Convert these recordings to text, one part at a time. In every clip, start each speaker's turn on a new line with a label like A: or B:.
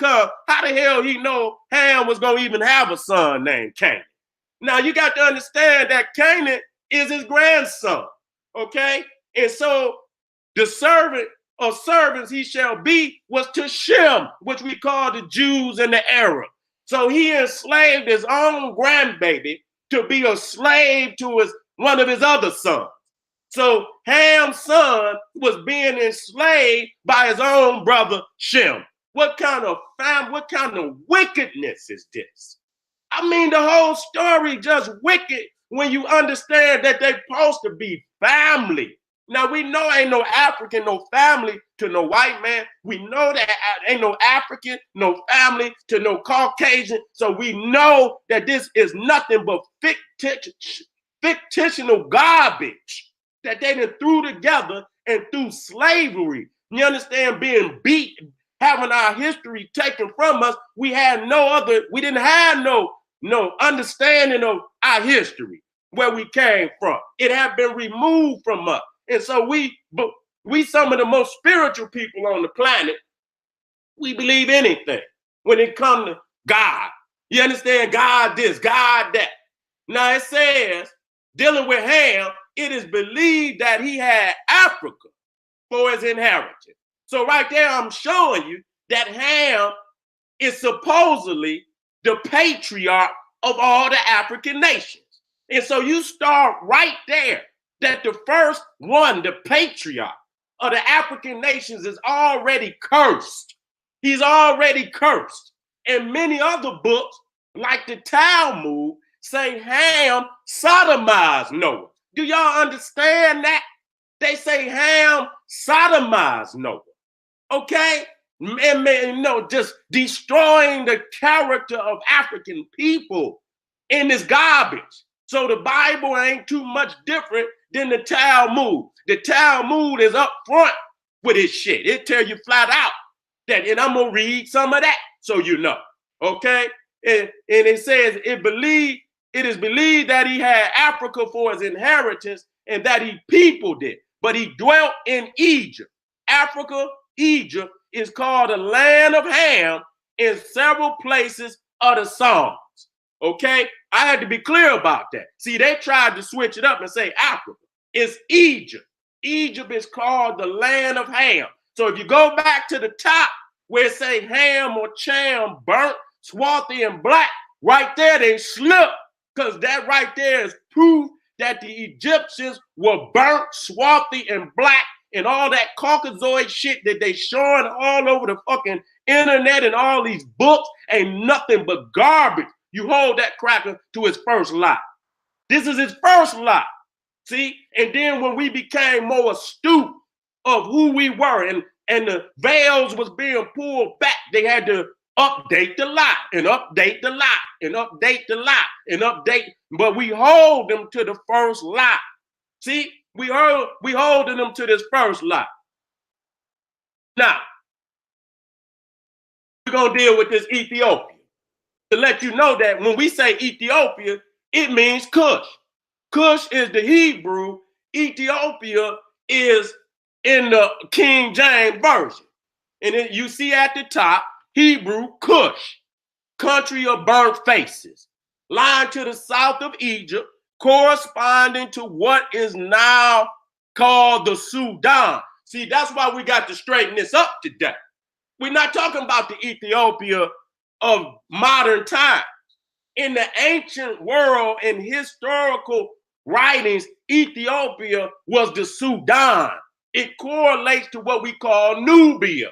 A: because how the hell he know Ham was going to even have a son named Canaan? Now, you got to understand that Canaan is his grandson, okay? And so the servant of servants he shall be was to Shem, which we call the Jews and the Arabs. So he enslaved his own grandbaby to be a slave to one of his other sons. So Ham's son was being enslaved by his own brother Shem. What kind of wickedness is this? I mean, the whole story just wicked when you understand that they're supposed to be family. Now, we know ain't no African, no family to no white man. We know that ain't no African, no family to no Caucasian. So we know that this is nothing but fictional garbage that they done threw together and through slavery. You understand, being beat, having our history taken from us. We didn't have no understanding of our history, where we came from. It had been removed from us. And so we some of the most spiritual people on the planet. We believe anything when it comes to God. You understand? God this, God that. Now it says, dealing with Ham, it is believed that he had Africa for his inheritance. So right there, I'm showing you that Ham is supposedly the patriarch of all the African nations. And so you start right there, that the first one, the patriarch of the African nations, is already cursed. He's already cursed. And many other books, like the Talmud, say Ham sodomized Noah. Do y'all understand that? They say Ham sodomized Noah. Okay? And just destroying the character of African people in this garbage. So the Bible ain't too much different than the Talmud. The Talmud is up front with his shit. It tell you flat out that, and I'm gonna read some of that so you know. Okay? And it says it is believed that he had Africa for his inheritance and that he peopled it, but he dwelt in Egypt. Africa, Egypt, is called the land of Ham in several places of the Psalms. Okay? I had to be clear about that. See, they tried to switch it up and say Africa. It's Egypt. Egypt is called the land of Ham. So if you go back to the top where it say Ham or Cham, burnt, swarthy, and black, right there they slip, because that right there is proof that the Egyptians were burnt, swarthy, and black, and all that Caucasoid shit that they showing all over the fucking internet and all these books ain't nothing but garbage. You hold that cracker to his first lie. This is his first lie. See? And then when we became more astute of who we were and the veils was being pulled back, they had to update the lie and update the lie and update the lie and update. But we hold them to the first lie. See? We holding them to this first lie. Now, we're going to deal with this Ethiopia. To let you know that when we say Ethiopia, it means Kush. Kush is the Hebrew. Ethiopia is in the King James Version. And then you see at the top, Hebrew Kush, country of burnt faces, lying to the south of Egypt, corresponding to what is now called the Sudan. See, that's why we got to straighten this up today. We're not talking about the Ethiopia of modern times. In the ancient world, in historical writings, Ethiopia was the Sudan. It correlates to what we call Nubia.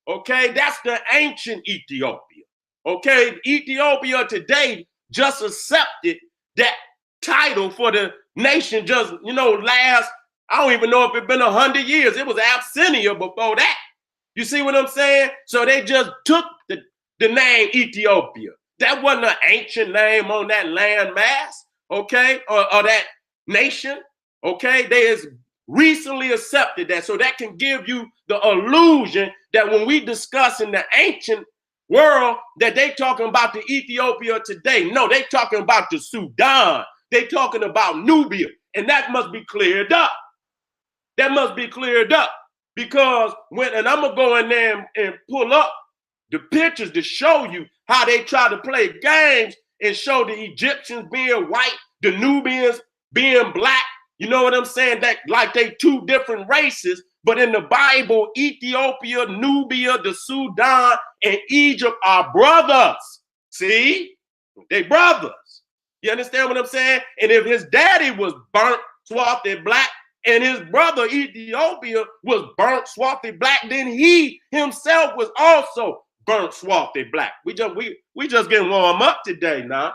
A: Okay, that's the ancient Ethiopia. Okay, Ethiopia today just accepted that title for the nation just, last, I don't even know if it's been 100 years. It was Abyssinia before that. You see what I'm saying? So they just took the name Ethiopia. That wasn't an ancient name on that land mass, okay, or that nation, okay? They has recently accepted that. So that can give you the illusion that when we discuss in the ancient world that they talking about the Ethiopia today. No, they talking about the Sudan. They talking about Nubia. And that must be cleared up. That must be cleared up. Because and I'm going to go in there and pull up the pictures to show you how they try to play games and show the Egyptians being white, the Nubians being black. You know what I'm saying? That like they two different races, but in the Bible, Ethiopia, Nubia, the Sudan, and Egypt are brothers. See? They brothers. You understand what I'm saying? And if his daddy was burnt, swarthy black, and his brother Ethiopia was burnt, swarthy black, then he himself was also burnt, swarthy black. We just getting warmed up today now.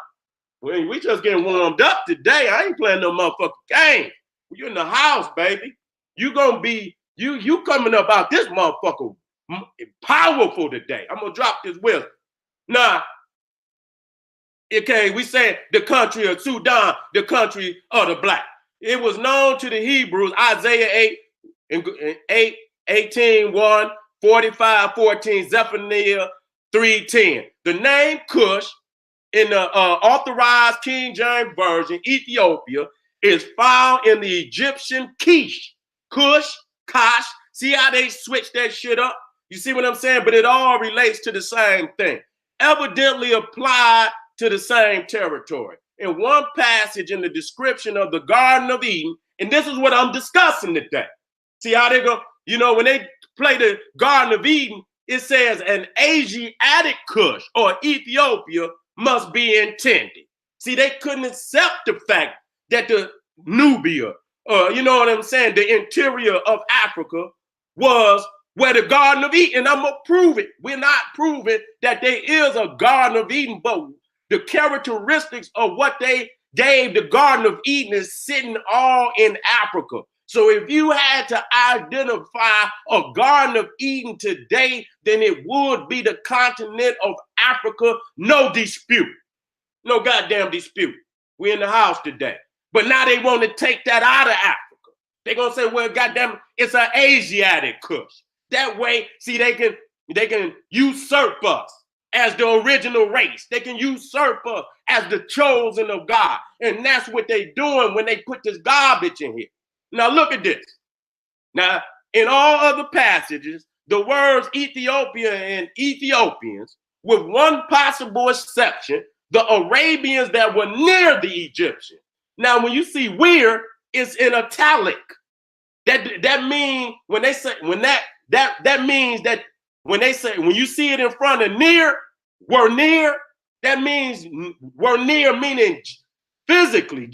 A: We just getting warmed up today. I ain't playing no motherfucking game. You in the house, baby. You gonna be, you coming up out this motherfucker powerful today. I'm gonna drop this wisdom. Now, okay, we say the country of Sudan, the country of the black. It was known to the Hebrews, Isaiah 8, 18, 1, 45, 14, Zephaniah 3:10. The name Kush in the authorized King James Version, Ethiopia, is found in the Egyptian Kish. Kush, Kosh. See how they switch that shit up? You see what I'm saying? But it all relates to the same thing. Evidently applied to the same territory. In one passage in the description of the Garden of Eden, and this is what I'm discussing today. See how they go, you know, when they play the Garden of Eden, it says an Asiatic Kush or Ethiopia must be intended. See, they couldn't accept the fact that the Nubia, you know what I'm saying, the interior of Africa was where the Garden of Eden, and I'm going to prove it. We're not proving that there is a Garden of Eden, but the characteristics of what they gave the Garden of Eden is sitting all in Africa. So if you had to identify a Garden of Eden today, then it would be the continent of Africa. No dispute. No goddamn dispute. We're in the house today. But now they want to take that out of Africa. They're going to say, well, goddamn, it's an Asiatic Kush. That way, see, they can usurp us as the original race. They can usurp us as the chosen of God. And that's what they're doing when they put this garbage in here. Now look at this. Now, in all other passages, the words Ethiopia and Ethiopians, with one possible exception, the Arabians that were near the Egyptians. Now, when you see weird, it's in italic. That means when they say that means that when they say when you see it in front of near, were near, that means were near meaning physically,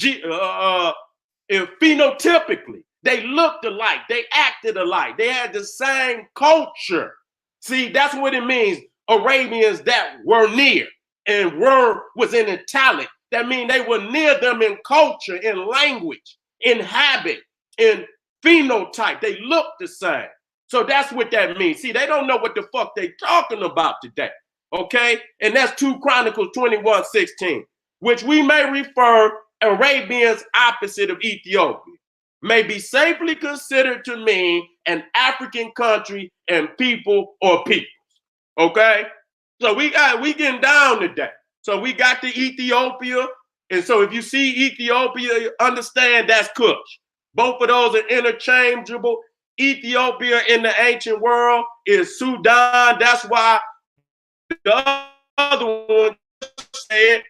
A: and phenotypically. They looked alike, they acted alike, they had the same culture. See, that's what it means. Arabians that were near, and were was in italic. That means they were near them in culture, in language, in habit, in phenotype. They look the same. So that's what that means. See, they don't know what the fuck they talking about today. Okay? And that's 2 Chronicles 21:16, which we may refer Arabians opposite of Ethiopia, may be safely considered to mean an African country and people or peoples. Okay? So we getting down today. So we got the Ethiopia. And so if you see Ethiopia, understand that's Kush. Both of those are interchangeable. Ethiopia in the ancient world is Sudan. That's why the other one said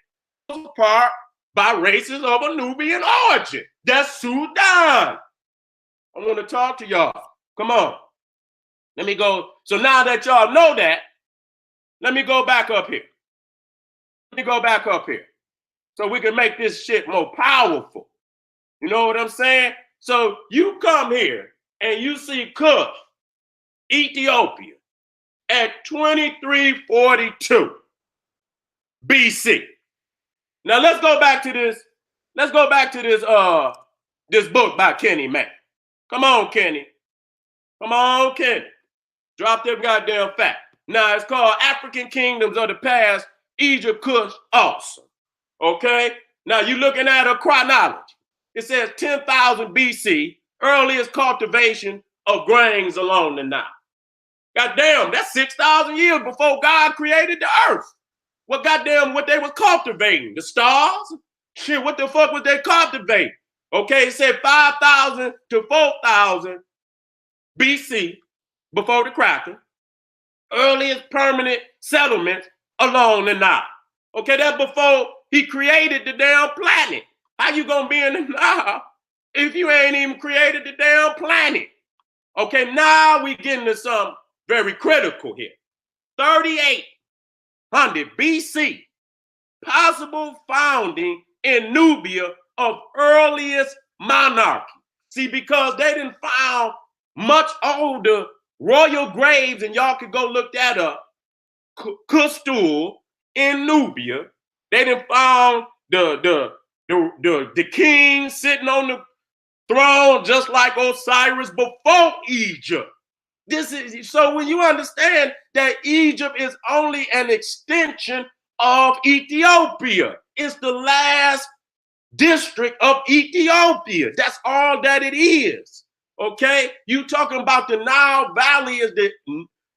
A: apart by races of a Nubian origin. That's Sudan. I want to talk to y'all. Come on. Let me go. So now that y'all know that, let me go back up here. Let me go back up here so we can make this shit more powerful. You know what I'm saying? So you come here and you see Kush, Ethiopia, at 2342 BC. Now let's go back to this. Let's go back to this book by Kenny, man. Come on, Kenny. Come on, Kenny. Drop them goddamn facts. Now it's called African Kingdoms of the Past, Egypt, Kush, Awesome. Okay? Now you're looking at a chronology. It says 10,000 BC, earliest cultivation of grains along the Nile. Goddamn, that's 6,000 years before God created the earth. What they was cultivating? The stars? Shit, what the fuck was they cultivating? Okay, it said 5,000 to 4,000 BC, before the cracker. earliest permanent settlements along the Nile. Okay, that's before he created the damn planet. How you gonna be in the Nile if you ain't even created the damn planet? Okay, now we getting to something very critical here. 3800 BC, possible founding in Nubia of earliest monarchy. See, because they didn't found much older royal graves, and y'all could go look that up, Kush in Nubia. They didn't found the king sitting on the throne just like Osiris before Egypt. This is so when you understand that Egypt is only an extension of Ethiopia. It's the last district of Ethiopia. That's all that it is. Okay? You talking about the Nile Valley is the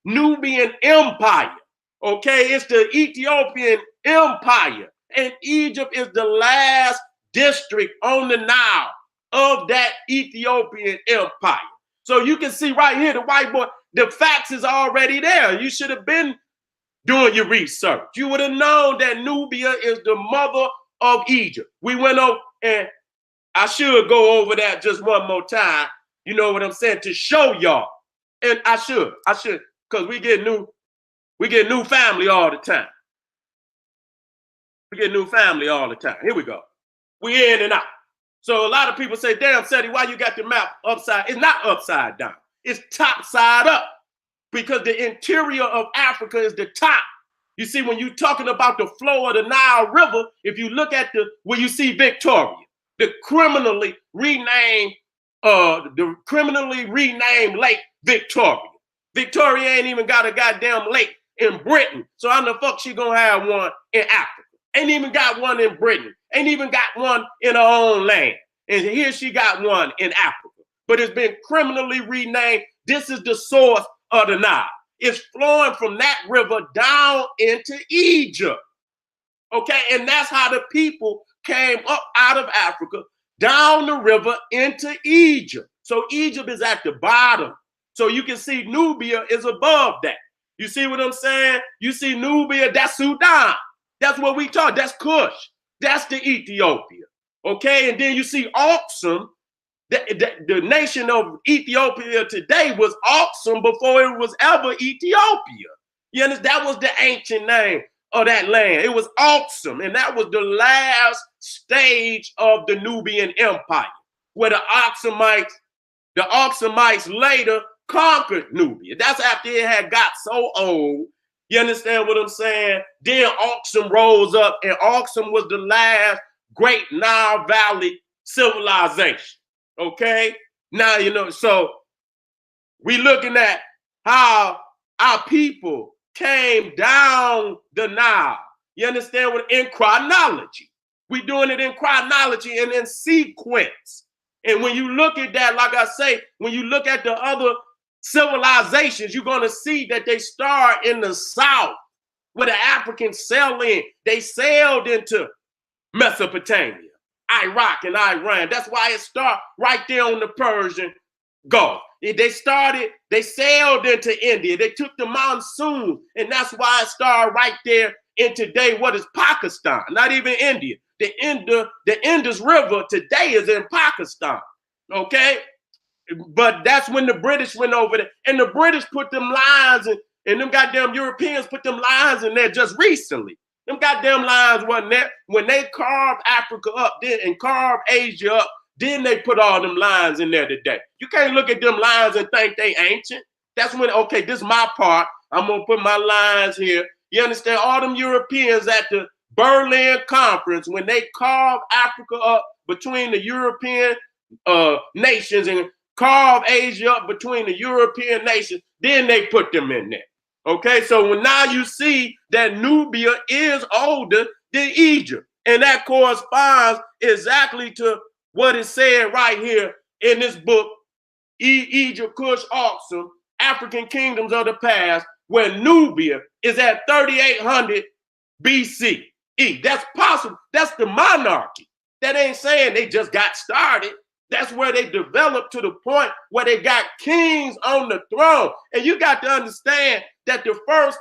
A: Nubian Empire. Okay? It's the Ethiopian Empire. And Egypt is the last district on the Nile of that Ethiopian Empire. So you can see right here, the white boy, the facts is already there. You should have been doing your research. You would have known that Nubia is the mother of Egypt. We went over, and I should go over that just one more time. You know what I'm saying? To show y'all. And I should, because we get new family all the time. We get new family all the time. Here we go. We in and out. So a lot of people say, damn, Seti, why you got the map upside? It's not upside down. It's top side up, because the interior of Africa is the top. You see, when you're talking about the flow of the Nile River, if you look at where you see Victoria, the criminally renamed Lake Victoria. Victoria ain't even got a goddamn lake in Britain. So how the fuck she gonna have one in Africa? Ain't even got one in Britain. Ain't even got one in her own land. And here she got one in Africa. But it's been criminally renamed. This is the source of the Nile. It's flowing from that river down into Egypt. Okay, and that's how the people came up out of Africa, down the river into Egypt. So Egypt is at the bottom. So you can see Nubia is above that. You see what I'm saying? You see Nubia, that's Sudan. That's what we talk. That's Kush. That's the Ethiopia. Okay, and then you see Aksum. The nation of Ethiopia today was Aksum before it was ever Ethiopia. You understand? That was the ancient name of that land. It was Aksum, and that was the last stage of the Nubian Empire, where the Aksamites later conquered Nubia. That's after it had got so old. You understand what I'm saying? Then Aksum rose up, and Aksum was the last great Nile Valley civilization. Okay? Now, you know, so we looking at how our people came down the Nile. You understand what? In chronology. We doing it in chronology and in sequence. And when you look at that, like I say, when you look at the other civilizations, you're going to see that they start in the south, where the Africans sailed in. They sailed into Mesopotamia, Iraq, and Iran. That's why it started right there on the Persian Gulf. They sailed into India. They took the monsoon, and that's why it started right there in today, what is Pakistan, not even India. The Indus River today is in Pakistan, okay? But that's when the British went over there, and the British put them lines, and them goddamn Europeans put them lines in there just recently. Them goddamn lines wasn't there. When they carved Africa up then and carved Asia up, then they put all them lines in there today. You can't look at them lines and think they ancient. That's when, okay, this is my part. I'm going to put my lines here. You understand? All them Europeans at the Berlin Conference, when they carved Africa up between the European nations and carved Asia up between the European nations, then they put them in there. Okay, so when now you see that Nubia is older than Egypt, and that corresponds exactly to what is said right here in this book, Egypt, Kush, Aksum, African Kingdoms of the Past, where Nubia is at 3800 BCE. That's possible. That's the monarchy. That ain't saying they just got started. That's where they developed to the point where they got kings on the throne. And you got to understand that the first